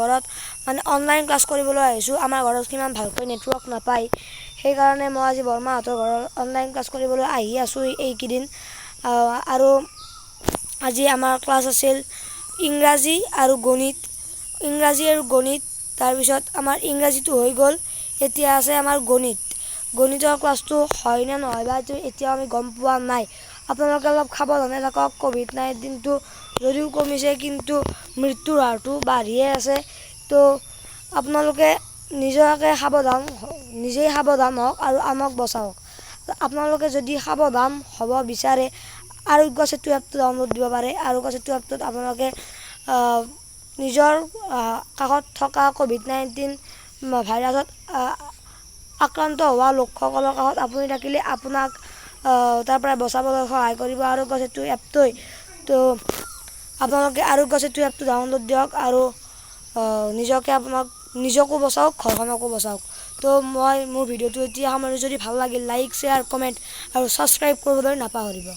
ঘৰত মানে online class কৰিবলৈ আহিছোঁ। আমাৰ ঘৰত কিমান ভালকৈ নেটৱৰ্ক নাপায়, সেইকাৰণে মই আজি বৰমাহঁতৰ ঘৰত অনলাইন ক্লাছ কৰিবলৈ আহি আছোঁ এইকেইদিন। আৰু আজি আমাৰ ক্লাছ আছিল ইংৰাজী আৰু গণিত। তাৰপিছত আমাৰ ইংৰাজীটো হৈ গ'ল, এতিয়া আছে আমাৰ গণিতৰ ক্লাছটো হয় নে নহয় বা এতিয়াও আমি গম পোৱা নাই। আপোনালোকে অলপ সাৱধানে থাকক। COVID-19টো যদিও কমিছে কিন্তু মৃত্যুৰ হাৰটো বাঢ়িয়ে আছে। তো আপোনালোকে নিজেই সাৱধান হওক আৰু আনক বচাওক। আপোনালোকে যদি সাৱধান হ'ব বিচাৰে আৰোগ্য সেতু এপটো ডাউনলোড দিব পাৰে। আৰোগ্য সেতু এপটোত আপোনালোকে নিজৰ কাষত থকা COVID-19 ভাইৰাছত আক্ৰান্ত হোৱা লোকসকলৰ কাষত আপুনি থাকিলে আপোনাক তাৰ পৰা বচাবলৈ সহায় কৰিব আৰোগ্য সেতু এপটোই। তো আপোনালোকে আৰোগ্য সেতু এপটো ডাউনলোড দিয়ক আৰু নিজকো বচাওক, ঘৰখনকো বচাওক। তো মই মোৰ ভিডিঅ'টো এতিয়া সামৰিছোঁ। যদি ভাল লাগিল লাইক, শ্বেয়াৰ, কমেণ্ট আৰু ছাবস্ক্ৰাইব কৰিবলৈ নাপাহৰিব।